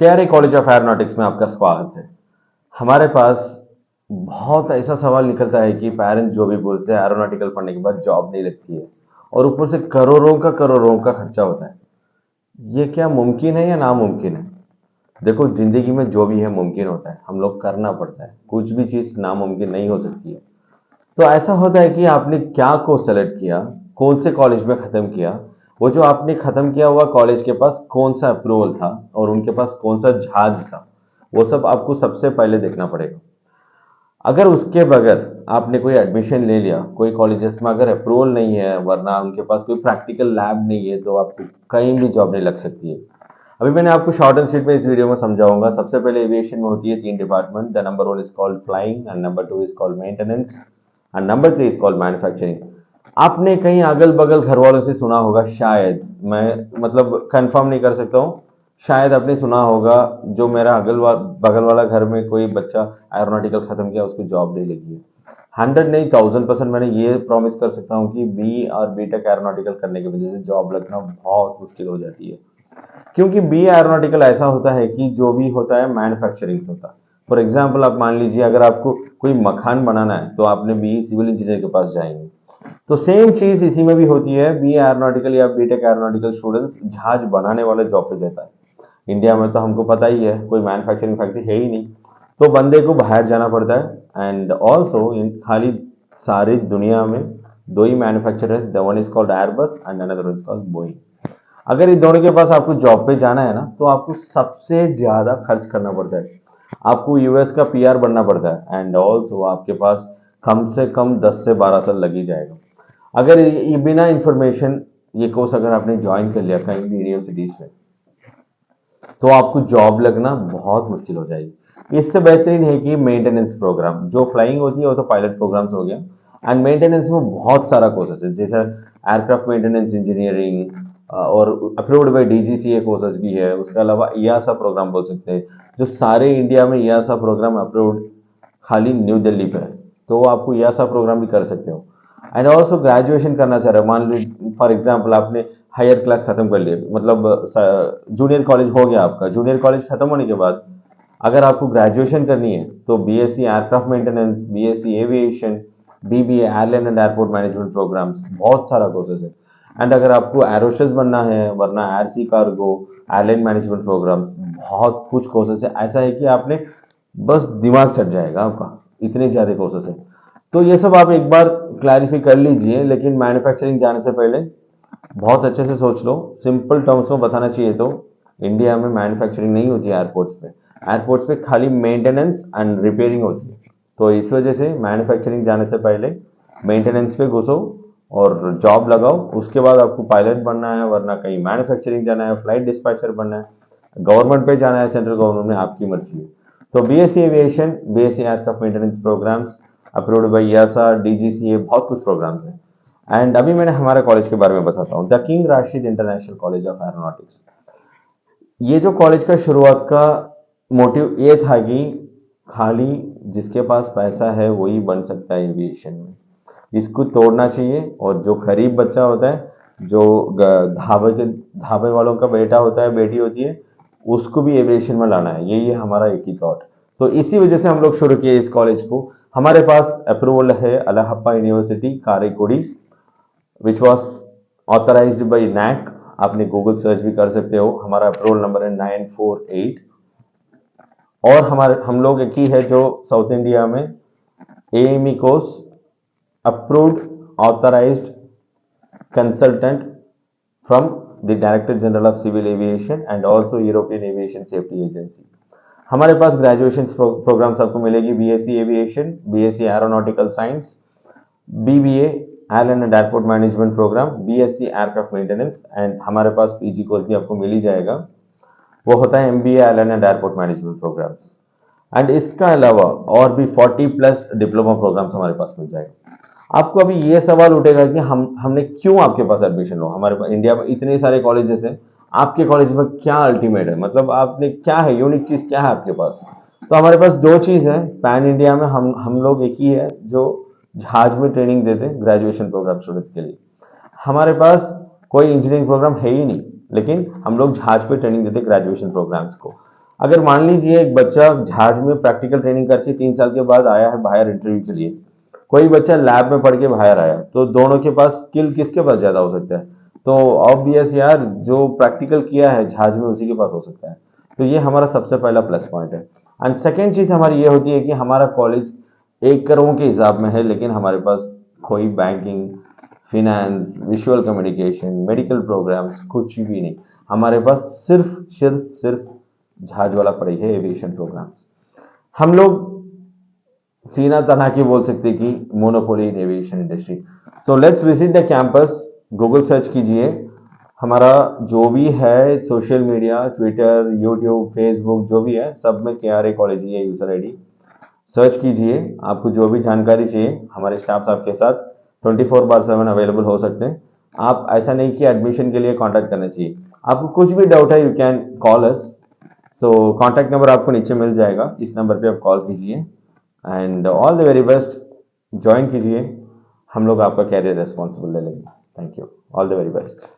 KRA college of aeronautics में आपका स्वागत है। हमारे पास बहुत ऐसा सवाल निकलता है कि पेरेंट्स जो भी बोलते हैं एरोनॉटिकल पढ़ने के बाद जॉब नहीं लगती है और ऊपर से करोड़ों का खर्चा होता है। ये क्या मुमकिन है या नामुमकिन है? देखो, जिंदगी में जो भी है मुमकिन होता है, हम लोग करना पड़ता है। कुछ भी चीज़ नामुमकिन नहीं हो सकती है। तो ऐसा होता है कि आपने क्या कोर्स सेलेक्ट किया, कौन से कॉलेज में ख़त्म किया, वो जो आपने ख़त्म किया हुआ कॉलेज के पास कौन सा अप्रूवल था और उनके पास कौन सा जहाज था, वो सब आपको सबसे पहले देखना पड़ेगा। अगर उसके बगैर आपने कोई एडमिशन ले लिया, कोई कॉलेजेस में अगर अप्रूवल नहीं है, वरना उनके पास कोई प्रैक्टिकल लैब नहीं है, तो आपको कहीं भी जॉब नहीं लग सकती है। अभी मैंने आपको शॉर्ट एंड स्वीट में इस वीडियो में समझाऊंगा। सबसे पहले एविएशन में होती है 3 department. The number 1 is called flying and number 2 is called maintenance and number 3 is called manufacturing. आपने कहीं अगल बगल घर वालों से सुना होगा, शायद, मैं मतलब कंफर्म नहीं कर सकता हूँ, शायद आपने सुना होगा, जो मेरा बगल वाला घर में कोई बच्चा एरोनॉटिकल खत्म किया, उसको जॉब नहीं लगी है। 100 नहीं 1000% मैंने ये प्रॉमिस कर सकता हूँ कि बी और बीटेक एरोनॉटिकल करने की वजह से जॉब लगना बहुत मुश्किल हो जाती है। क्योंकि बी एरोनॉटिकल ऐसा होता है कि जो भी होता है मैन्युफैक्चरिंग से होता है। फॉर एग्जाम्पल, आप मान लीजिए अगर आपको कोई मकान बनाना है तो आपने बी सिविल इंजीनियर के पास जाएंगे। तो सेम चीज इसी में भी होती है। बी एरोनॉटिकल या बीटेक एरोनॉटिकल स्टूडेंट्स जहाज बनाने वाले जॉब पे जाता है। इंडिया में तो हमको पता ही है, कोई मैन्युफैक्चरिंग फैक्ट्री है ही नहीं, तो बंदे को बाहर जाना पड़ता है। एंड ऑल्सो खाली सारी दुनिया में दो ही मैन्युफैक्चरर है, the one is called Airbus and another one is called Boeing. अगर इन दोनों के पास आपको जॉब पे जाना है ना, तो आपको सबसे ज्यादा खर्च करना पड़ता है। आपको यूएस का पीआर बनना पड़ता है एंड ऑल्सो आपके पास कम से कम 10 से 12 साल लग ही जाएगा। अगर ये बिना इंफॉर्मेशन ये कोर्स अगर आपने ज्वाइन कर लिया कहीं भी यूनिवर्सिटीज में, तो आपको जॉब लगना बहुत मुश्किल हो जाएगी। इससे बेहतरीन है कि मेंटेनेंस प्रोग्राम, जो फ्लाइंग होती है वो तो पायलट प्रोग्राम्स हो गया, एंड मेंटेनेंस में बहुत सारा कोर्सेस है, जैसे एयरक्राफ्ट मेंटेनेंस इंजीनियरिंग और अप्रूव्ड बाय डीजीसीए कोर्सेस भी है। उसके अलावा ईआसा प्रोग्राम बोल सकते हैं, जो सारे इंडिया में ईआसा प्रोग्राम अप्रूव्ड खाली न्यू दिल्ली पे है, तो वो आपको ईआसा प्रोग्राम भी कर सकते हो। एंड ऑल्सो ग्रेजुएशन करना चाह रहे हो, मान लीजिए फॉर एग्जाम्पल आपने हायर क्लास खत्म कर लिए, मतलब जूनियर कॉलेज हो गया आपका। जूनियर कॉलेज खत्म होने के बाद अगर आपको ग्रेजुएशन करनी है तो BSc aircraft maintenance, BSc aviation, BBA airline and airport management programmes, बहुत सारा कोर्सेज है। एंड अगर आपको एरोशेस बनना है, वरना एयरसी कार्गो, एयरलाइन मैनेजमेंट प्रोग्राम्स, बहुत कुछ कोर्सेज है। ऐसा है कि आपने बस दिमाग चढ़ जाएगा आपका, इतने ज्यादा कोर्सेज है। तो ये सब आप एक बार क्लैरिफाई कर लीजिए। लेकिन मैन्युफैक्चरिंग जाने से पहले बहुत अच्छे से सोच लो। सिंपल टर्म्स में बताना चाहिए तो इंडिया में मैन्युफैक्चरिंग नहीं होती है एयरपोर्ट्स पे। एयरपोर्ट्स पे खाली मेंटेनेंस एंड रिपेयरिंग होती है। तो इस वजह से मैन्युफैक्चरिंग जाने से पहले मेंटेनेंस पे घुसो और जॉब लगाओ। उसके बाद आपको पायलट बनना है, वरना कहीं मैन्युफैक्चरिंग जाना है, फ्लाइट डिस्पैचर बनना है, गवर्नमेंट पे जाना है, सेंट्रल गवर्नमेंट में, आपकी मर्जी है। तो BSc aviation, BSc aircraft maintenance programmes approved by EASA, DGCA, बहुत कुछ प्रोग्राम्स हैं। एंड अभी मैंने हमारे कॉलेज के बारे में बताता हूँ, the king Rashid international college of aeronautics. ये जो कॉलेज का शुरुआत का मोटिव ये था कि खाली जिसके पास पैसा है वही बन सकता है एविएशन में, इसको तोड़ना चाहिए। और जो गरीब बच्चा होता है, जो धाबे वालों का बेटा होता है, बेटी होती है, उसको भी एविएशन में लाना है। यही है हमारा एक ही थॉट। तो इसी वजह से हम लोग शुरू किए इस कॉलेज को। हमारे पास अप्रूवल है अलाहाबाद यूनिवर्सिटी कारेकोडी, which was authorised by NAAC. आपने गूगल सर्च भी कर सकते हो। हमारा अप्रूवल नंबर है 948। और हम लोग एक ही है जो साउथ इंडिया में AME course approved authorized consultant from the Director General of Civil Aviation and also European Aviation Safety Agency। हमारे पास ग्रेजुएशन प्रोग्राम्स आपको मिलेगी, BSc aviation, BSc aeronautical science, BBA airline and airport management programme, BSc aircraft maintenance, and हमारे पास PG course भी आपको मिल ही जाएगा, वो होता है MBA airline and airport management programmes. And इसका अलावा और भी 40+ डिप्लोमा प्रोग्राम्स हमारे पास मिल जाएगा। आपको अभी ये सवाल उठेगा कि हमने क्यों आपके पास एडमिशन लो, हमारे पास इंडिया में इतने सारे कॉलेजेस हैं, आपके कॉलेज में क्या अल्टीमेट है, मतलब आपने क्या है, यूनिक चीज क्या है आपके पास? तो हमारे पास दो चीज है। पैन इंडिया में हम लोग एक ही है जो जहाज में ट्रेनिंग देते हैं ग्रेजुएशन प्रोग्राम स्टूडेंट्स के लिए। हमारे पास कोई इंजीनियरिंग प्रोग्राम है ही नहीं, लेकिन हम लोग जहाज पे ट्रेनिंग देते ग्रेजुएशन प्रोग्राम्स को। अगर मान लीजिए एक बच्चा जहाज में प्रैक्टिकल ट्रेनिंग करके 3 साल के बाद आया है बाहर इंटरव्यू के लिए, कोई बच्चा लैब में पढ़ के बाहर आया, तो दोनों के पास स्किल किसके पास ज्यादा हो सकता है? तो ऑब्वियस यार, जो प्रैक्टिकल किया है जहाज में उसी के पास हो सकता है। तो ये हमारा सबसे पहला प्लस पॉइंट है। एंड सेकेंड चीज हमारी ये होती है कि हमारा कॉलेज एक करोड़ के हिसाब में है, लेकिन हमारे पास कोई banking, finance, visual communication, medical programmes कुछ भी नहीं। हमारे पास सिर्फ सिर्फ सिर्फ जहाज वाला पढ़ाई है, एविएशन प्रोग्राम्स। हम लोग सीना तना की बोल सकते कि monopoly in aviation industry. So let's visit the campus. Google search कीजिए, हमारा जो भी है social media, Twitter, YouTube, Facebook, जो भी है सब में KRA कॉलेज ही है यूजर आईडी। सर्च कीजिए, आपको जो भी जानकारी चाहिए हमारे स्टाफ्स आपके साथ 24/7 अवेलेबल हो सकते हैं। आप ऐसा नहीं कि एडमिशन के लिए कांटेक्ट करना चाहिए, आपको कुछ भी डाउट है you can call us. So contact number आपको नीचे मिल जाएगा, इस नंबर पे आप कॉल कीजिए। And all the very best, join कीजिए, हम लोग आपका कैरियर रेस्पॉन्सिबल ले लेंगे। Thank you, all the very best.